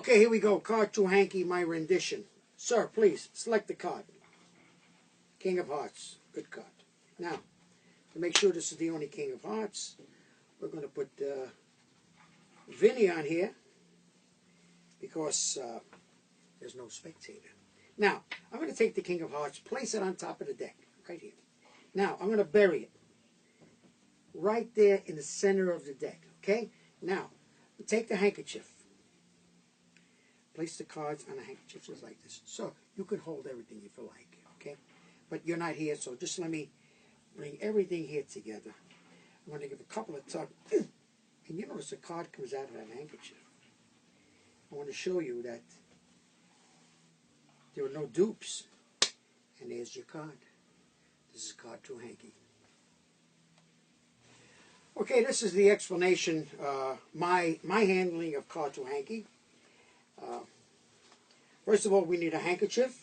Okay, here we go. Card to Hanky, my rendition. Sir, please, select the card. King of Hearts. Good card. Now, to make sure this is the only King of Hearts, we're going to put Vinny on here because there's no spectator. Now, I'm going to take the King of Hearts, place it on top of the deck, right here. Now, I'm going to bury it right there in the center of the deck, okay? Now, take the handkerchief. Place the cards on a handkerchief just like this. So, you can hold everything if you like, okay? But you're not here, so just let me bring everything here together. I'm going to give a couple of tugs. And you notice the card comes out of that handkerchief. I want to show you that there are no dupes. And there's your card. This is Card to Hanky. Okay, this is the explanation, my handling of Card to Hanky. First of all, we need a handkerchief.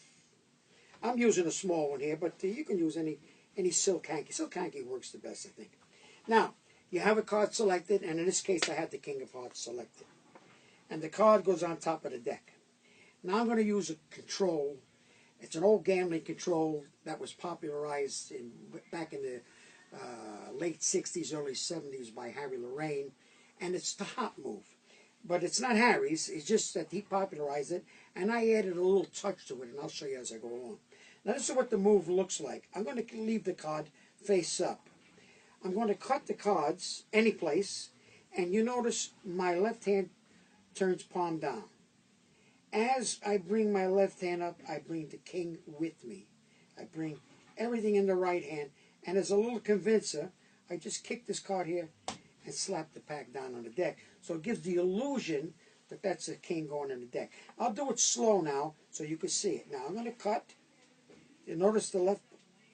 I'm using a small one here, but you can use any silk hanky. Silk hanky works the best, I think. Now, you have a card selected, and in this case, I had the King of Hearts selected. And the card goes on top of the deck. Now I'm going to use a control. It's an old gambling control that was popularized back in the late 60s, early 70s by Harry Lorraine. And it's the hot move. But it's not Harry's. It's just that he popularized it. And I added a little touch to it, and I'll show you as I go along. Now this is what the move looks like. I'm going to leave the card face up. I'm going to cut the cards any place. And you notice my left hand turns palm down. As I bring my left hand up, I bring the king with me. I bring everything in the right hand. And as a little convincer, I just kick this card here and slap the pack down on the deck. So it gives the illusion that that's a king going in the deck. I'll do it slow now so you can see it. Now I'm going to cut. You notice the left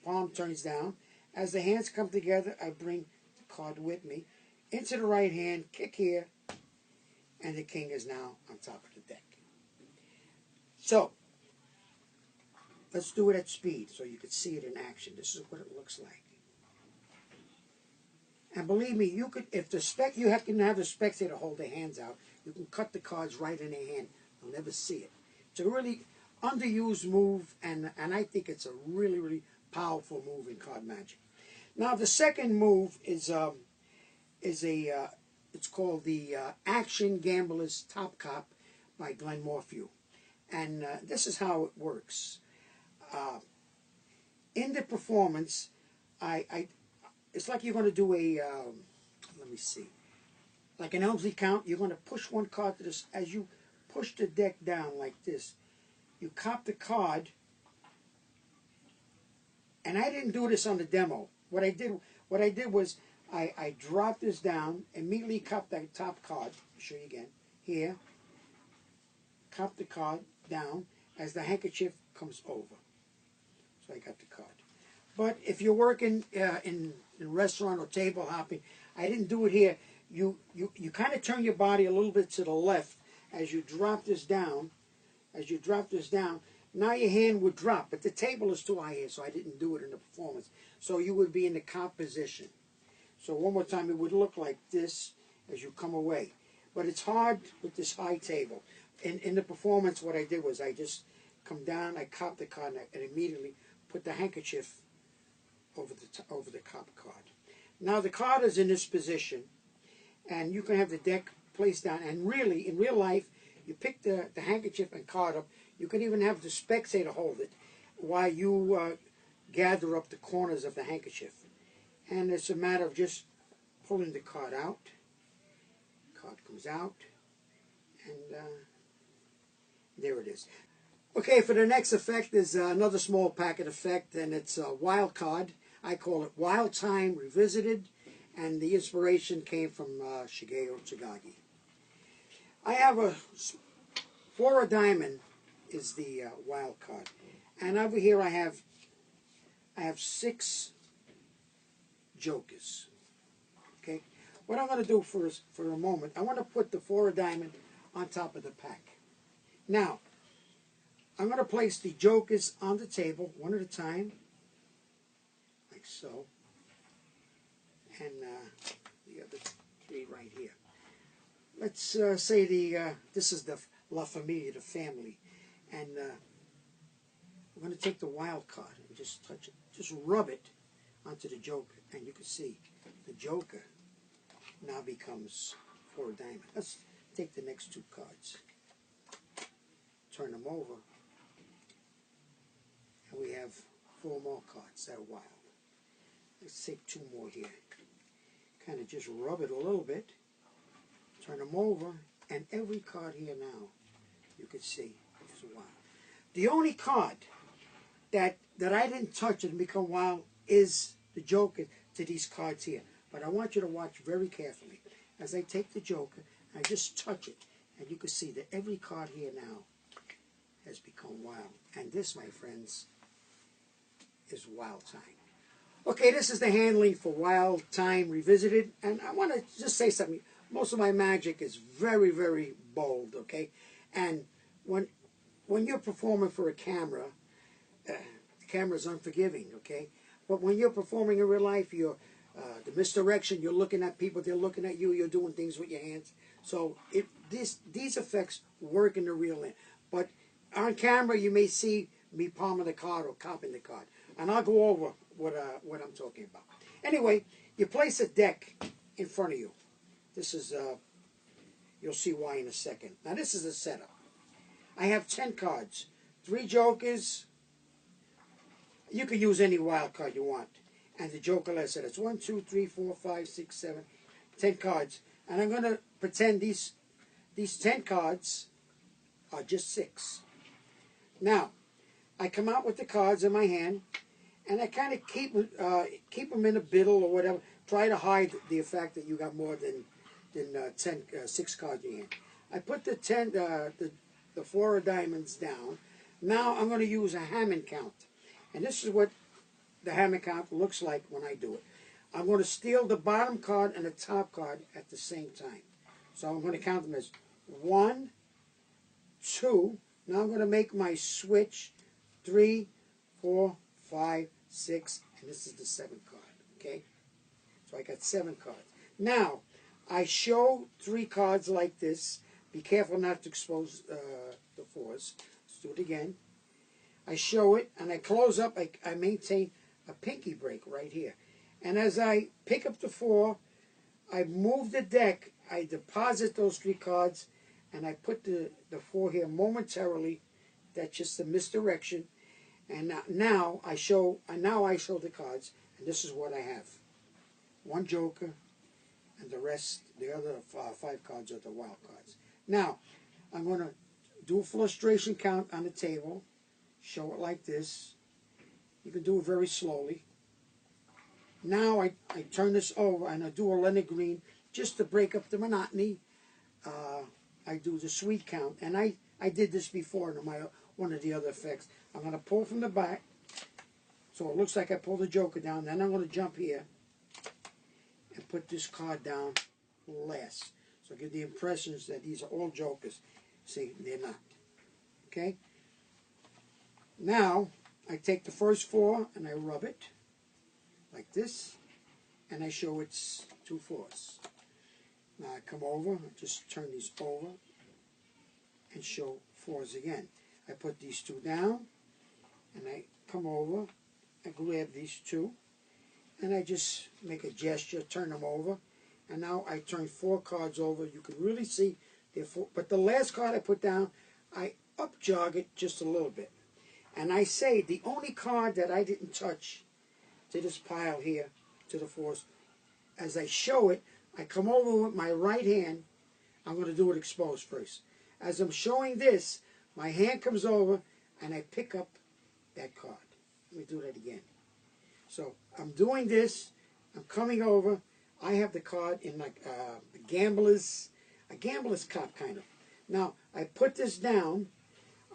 palm turns down. As the hands come together, I bring the card with me into the right hand, kick here, and the king is now on top of the deck. So, let's do it at speed so you can see it in action. This is what it looks like. And believe me, you could, if the you can have the spectator hold their hands out, you can cut the cards right in their hand. You'll never see it. It's a really underused move, and I think it's a really, really powerful move in card magic. Now, the second move is it's called the Action Gambler's Top Cop by Glenn Morphew. And this is how it works. In the performance, it's like you're going to do a, let me see, like an Elmsley count. You're going to push one card to this. As you push the deck down like this, you cop the card. And I didn't do this on the demo. What I did was I dropped this down, immediately copped that top card. I'll show you again. Here, cop the card down as the handkerchief comes over. So I got the card. But if you're working in a restaurant or table hopping, I didn't do it here. You kind of turn your body a little bit to the left as you drop this down. As you drop this down, now your hand would drop, but the table is too high here, so I didn't do it in the performance. So you would be in the cop position. So one more time, it would look like this as you come away. But it's hard with this high table. In the performance, what I did was I just come down, I copped the card, and immediately put the handkerchief over the cop card. Now the card is in this position, and you can have the deck placed down. And really, in real life, you pick the handkerchief and card up. You can even have the spectator hold it while you gather up the corners of the handkerchief. And it's a matter of just pulling the card out. Card comes out, and there it is. Okay, for the next effect is another small packet effect, and it's a wild card. I call it Wild Time Revisited, and the inspiration came from Shigeo Chagagi. I have a 4 of diamond is the wild card, and over here I have 6 jokers. Okay, what I'm going to do for a moment, I want to put the 4 of diamond on top of the pack. Now, I'm going to place the jokers on the table one at a time, like so, and the other 3 right here. Let's say this is the La Familia, the family. And we're going to take the wild card and just touch it. Just rub it onto the joker. And you can see the joker now becomes 4 of diamonds. Let's take the next 2 cards. Turn them over. And we have 4 more cards that are wild. Let's take 2 more here. Kind of just rub it a little bit. Turn them over. And every card here now, you can see, is wild. The only card that I didn't touch and become wild is the joker to these cards here. But I want you to watch very carefully. As I take the joker, I just touch it. And you can see that every card here now has become wild. And this, my friends, is Wild Time. Okay, this is the handling for Wild Time Revisited. And I want to just say something. Most of my magic is very, very bold, okay? And when you're performing for a camera, the camera's unforgiving, okay? But when you're performing in real life, you're the misdirection, you're looking at people, they're looking at you, you're doing things with your hands. So these effects work in the real end. But on camera, you may see me palming the card or copping the card. And I'll go over what I'm talking about. Anyway, you place a deck in front of you. This is, you'll see why in a second. Now, this is a setup. I have 10 cards. 3 jokers. You can use any wild card you want. And the joker, like I said, it's 1, 2, 3, 4, 5, 6, 7, 10 cards. And I'm going to pretend these 10 cards are just 6. Now, I come out with the cards in my hand, and I kind of keep them in a biddle or whatever. Try to hide the fact that you got more than 6 cards in your hand. I put the 4 of diamonds down. Now I'm going to use a Hammond count. And this is what the Hammond count looks like when I do it. I'm going to steal the bottom card and the top card at the same time. So I'm going to count them as 1, 2. Now I'm going to make my switch 3, 4, 5, 6, and this is the 7th card. Okay? So I got 7 cards. Now, I show 3 cards like this. Be careful not to expose the 4s. Let's do it again. I show it, and I close up. I maintain a pinky break right here. And as I pick up the 4, I move the deck. I deposit those 3 cards, and I put the 4 here momentarily. That's just a misdirection. And now I show the cards, and this is what I have. 1 joker, and the other 5 cards are the wild cards. Now, I'm going to do a frustration count on the table. Show it like this. You can do it very slowly. Now I turn this over and I do a Leonard Green just to break up the monotony. I do the sweet count, and I did this before in one of the other effects. I'm going to pull from the back, so it looks like I pulled the joker down. Then I'm going to jump here and put this card down last. So I give the impressions that these are all jokers. See, they're not. Okay? Now, I take the first 4 and I rub it like this, and I show it's 2 4s. Now I come over, I just turn these over and show 4s again. I put these 2 down, and I come over, I grab these 2, and I just make a gesture, turn them over, and now I turn 4 cards over. You can really see they're 4, but the last card I put down, I up jog it just a little bit. And I say the only card that I didn't touch to this pile here, to the 4s, as I show it, I come over with my right hand. I'm going to do it exposed first. As I'm showing this, my hand comes over and I pick up that card. Let me do that again. So I'm doing this. I'm coming over. I have the card in like a gambler's cup kind of. Now I put this down.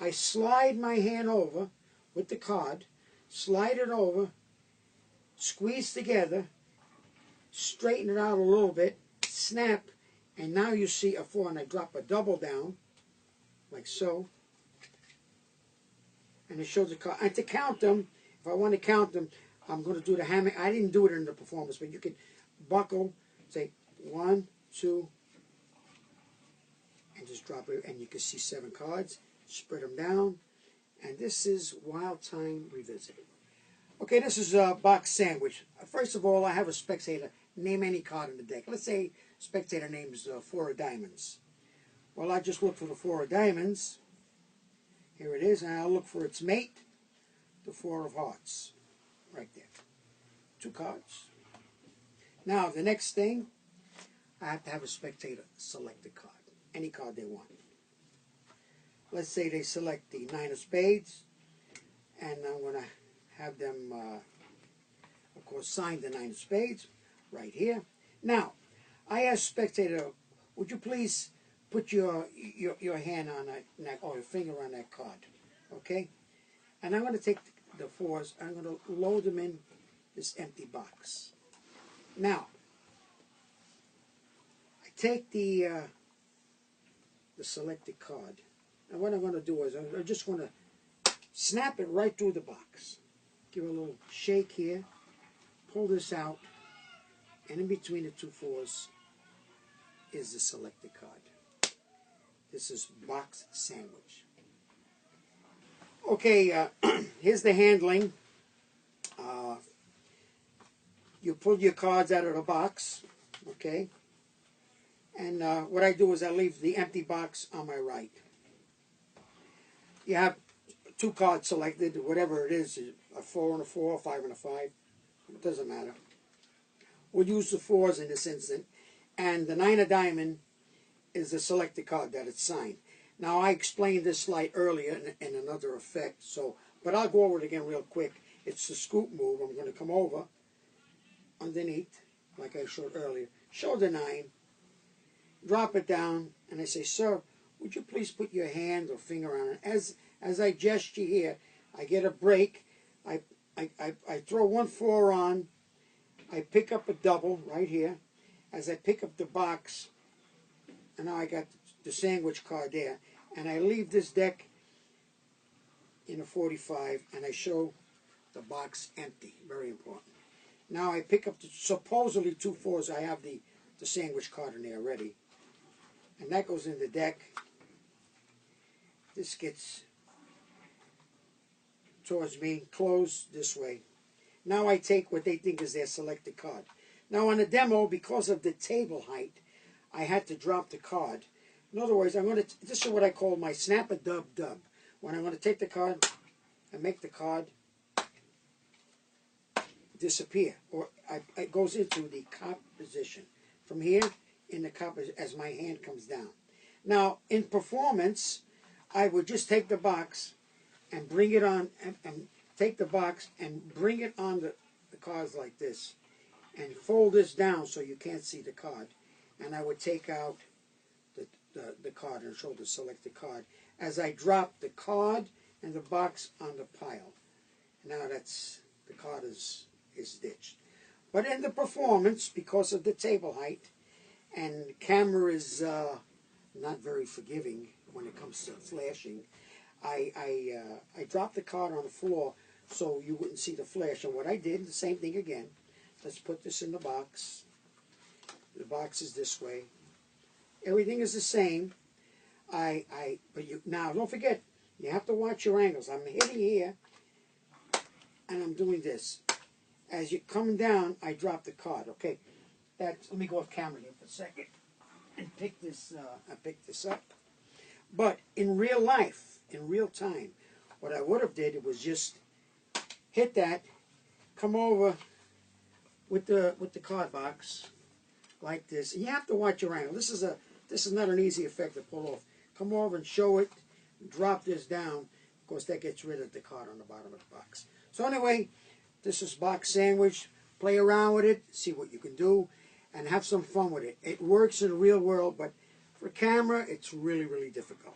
I slide my hand over with the card, slide it over, squeeze together, straighten it out a little bit, snap, and now you see a 4, and I drop a double down, like so, and it shows the card. And to count them, if I want to count them, I'm going to do the hammer. I didn't do it in the performance, but you can buckle, say 1, 2, and just drop it, and you can see 7 cards. Spread them down, and this is Wild Time Revisited. Okay, this is a box sandwich. First of all, I have a spectator name any card in the deck. Let's say spectator names 4 of diamonds. Well, I just look for the 4 of diamonds. Here it is, and I'll look for its mate, the 4 of hearts, right there. 2 cards. Now, the next thing, I have to have a spectator select a card, any card they want. Let's say they select the 9 of spades, and I'm going to have them, of course, sign the 9 of spades right here. Now, I ask spectator, would you please put your hand on that, or your finger on that card, okay? And I'm going to take the 4s, I'm going to load them in this empty box. Now, I take the selected card, and what I'm going to do is I'm just going to snap it right through the box. Give it a little shake here, pull this out, and in between the 2 4s is the selected card. This is box sandwich. Okay, here's the handling. You pull your cards out of the box, okay? And what I do is I leave the empty box on my right. You have 2 cards selected, whatever it is, a 4 and a 4, a 5 and a 5. It doesn't matter. We'll use the 4s in this instant. And the 9 of diamond is the selected card that it's signed. Now, I explained this slide earlier in another effect, but I'll go over it again real quick. It's the scoop move. I'm going to come over underneath, like I showed earlier. Show the 9, drop it down, and I say, sir, would you please put your hand or finger on it? As I gesture here, I get a break. I throw 1 4 on. I pick up a double right here. As I pick up the box, and now I got the sandwich card there, and I leave this deck in a 45, and I show the box empty. Very important. Now I pick up the supposedly 2 4s. I have the sandwich card in there already, and that goes in the deck. This gets towards me, closed this way. Now I take what they think is their selected card. Now on the demo, because of the table height, I had to drop the card. In other words, this is what I call my snap-a-dub-dub. When I'm going to take the card and make the card disappear, or it goes into the cop position. From here, in the cop as my hand comes down. Now, in performance, I would just take the box and bring it on, and take the box and bring it on the cards like this, and fold this down so you can't see the card. And I would take out the card and show the selected card as I drop the card and the box on the pile. Now the card is ditched. But in the performance, because of the table height, and the camera is not very forgiving when it comes to flashing, I dropped the card on the floor so you wouldn't see the flash. And what I did, the same thing again. Let's put this in the box. The box is this way. Everything is the same. Now don't forget, you have to watch your angles. I'm hitting here, and I'm doing this. As you're coming down, I drop the card. Okay, let me go off camera here for a second and pick this. I picked this up. But in real life, in real time, what I would have did was just hit that, come over with the card box like this. And you have to watch your angle. This is not an easy effect to pull off. Come over and show it. Drop this down. Of course, that gets rid of the card on the bottom of the box. So anyway, this is box sandwich. Play around with it, see what you can do, and have some fun with it. It works in the real world, but for camera, it's really, really difficult.